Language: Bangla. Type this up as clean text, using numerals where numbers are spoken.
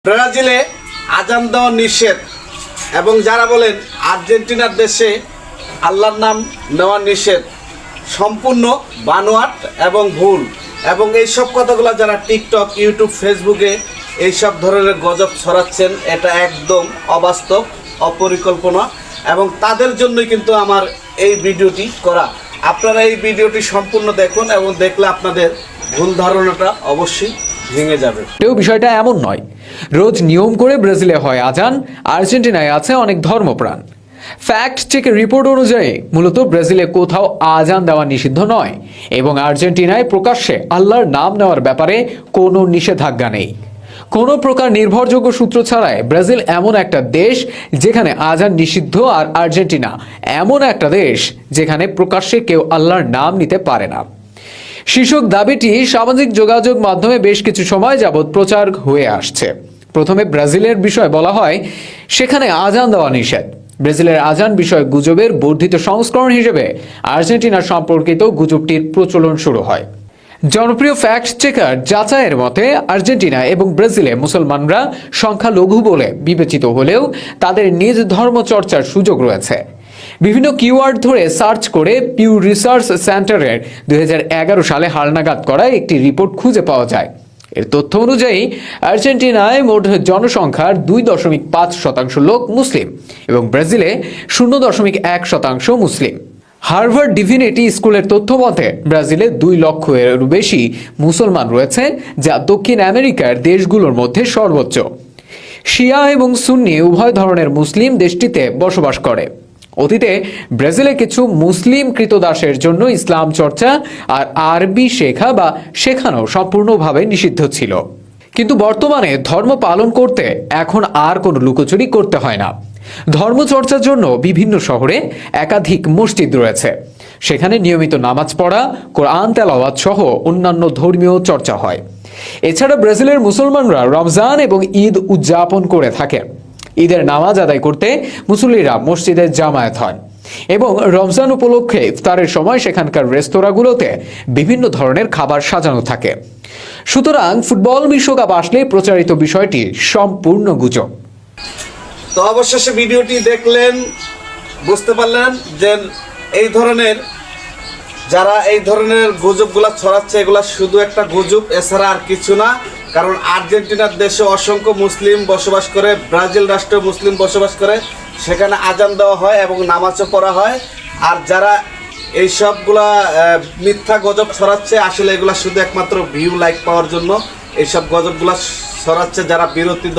ব্রাজিলে আজান দেওয়া নিষেধ এবং যারা বলেন আর্জেন্টিনার দেশে আল্লাহর নাম নেওয়া নিষেধ সম্পূর্ণ বানোয়াট এবং ভুল। এবং এইসব কথাগুলো যারা টিকটক, ইউটিউব, ফেসবুকে এইসব ধরনের গজব ছড়াচ্ছেন, এটা একদম অবাস্তব, অপরিকল্পনা এবং তাদের জন্যই কিন্তু আমার এই ভিডিওটি করা। আপনারা এই ভিডিওটি সম্পূর্ণ দেখুন এবং দেখলে আপনাদের ভুল ধারণাটা অবশ্যই ভেঙে যাবে। বিষয়টা এমন নয়, রোজ নিয়ম করে ব্রাজিলে হয় আজান, আর্জেন্টিনায় আছে অনেক ধর্মপ্রাণ। ফ্যাক্ট চেকের রিপোর্ট অনুযায়ী মূলত ব্রাজিলে কোথাও আজান দেওয়া নিষিদ্ধ নয় এবং আর্জেন্টিনায় প্রকাশ্যে আল্লাহর নাম নেওয়ার ব্যাপারে কোনো নিষেধাজ্ঞা নেই। কোনো প্রকার নির্ভরযোগ্য সূত্র ছাড়াই ব্রাজিল এমন একটা দেশ যেখানে আজান নিষিদ্ধ, আর আর্জেন্টিনা এমন একটা দেশ যেখানে প্রকাশ্যে কেউ আল্লাহর নাম নিতে পারে না। শীর্ষক দাবিটি সামাজিক যোগাযোগ মাধ্যমে বেশ কিছু সময় যাবৎ প্রচার হয়ে আসছে। প্রথমে ব্রাজিলের বিষয় বলা হয়, সেখানে আজান দেওয়া নিষেধ। ব্রাজিলের আজান বিষয় গুজবের বর্ধিত সংস্করণ হিসেবে আর্জেন্টিনা সম্পর্কিত গুজবটির প্রচলন শুরু হয়। জনপ্রিয় ফ্যাক্ট চেকার যাচাইয়ের মতে আর্জেন্টিনা এবং ব্রাজিলে মুসলমানরা সংখ্যালঘু বলে বিবেচিত হলেও তাদের নিজ ধর্ম চর্চার সুযোগ রয়েছে। বিভিন্ন কিওয়ার্ড ধরে সার্চ করে পিউ রিসার্চ সেন্টারের 2011 সালে হালনাগাদ করা একটি রিপোর্ট খুঁজে পাওয়া যায়। এর তথ্য অনুযায়ী আর্জেন্টিনায় মোট জনসংখ্যার 2.5% লোক মুসলিম এবং ব্রাজিলে 0.1% মুসলিম। হার্ভার্ড ডিভিনিটি স্কুলের তথ্য মতে ব্রাজিলে 2 লক্ষেরও বেশি মুসলমান রয়েছে, যা দক্ষিণ আমেরিকার দেশগুলোর মধ্যে সর্বোচ্চ। শিয়া এবং সুন্নি উভয় ধরনের মুসলিম দেশটিতে বসবাস করে। অতীতে ব্রাজিলে কিছু মুসলিম কৃতদাসের জন্য ইসলাম চর্চা আর আরবি শেখা বা শেখানো সম্পূর্ণভাবে নিষিদ্ধ ছিল, কিন্তু বর্তমানে ধর্ম পালন করতে এখন আর কোনো লুকোচুরি করতে হয় না। ধর্মচর্চার জন্য বিভিন্ন শহরে একাধিক মসজিদ রয়েছে, সেখানে নিয়মিত নামাজ পড়া, কোরআন তেলাওয়াত সহ অন্যান্য ধর্মীয় চর্চা হয়। এছাড়া ব্রাজিলের মুসলমানরা রমজান এবং ঈদ উদযাপন করে থাকেন। ঈদের নামাজ আদায় করতে মুসল্লিরা মসজিদে জামায়াত হয় এবং রমজান উপলক্ষে ইফতারের সময় সেখানকার রেস্তোরাঁগুলোতে বিভিন্ন ধরনের খাবার সাজানো থাকে। সুতরাং ফুটবল বিশ্বকাপ আসলে প্রচারিত বিষয়টি সম্পূর্ণ গুজব। তো অবশেষে ভিডিওটি দেখলেন, বুঝতে পারলেন যে এই ধরনের যারা এই ধরনের গুজবগুলা ছড়াচ্ছে এগুলা শুধু একটা গুজব, এছাড়া আর কিছু না। কারণ আর্জেন্টিনার দেশে অসংখ্য মুসলিম বসবাস করে, ব্রাজিল রাষ্ট্রে মুসলিম বসবাস করে, সেখানে আজান দেওয়া হয় এবং নামাজও পড়া হয়। আর যারা এই সবগুলা মিথ্যা গজব ছড়াচ্ছে, আসলে এগুলা শুধু একমাত্র ভিউ, লাইক পাওয়ার জন্য এইসব গজবগুলা ছড়াচ্ছে যারা বিরোধী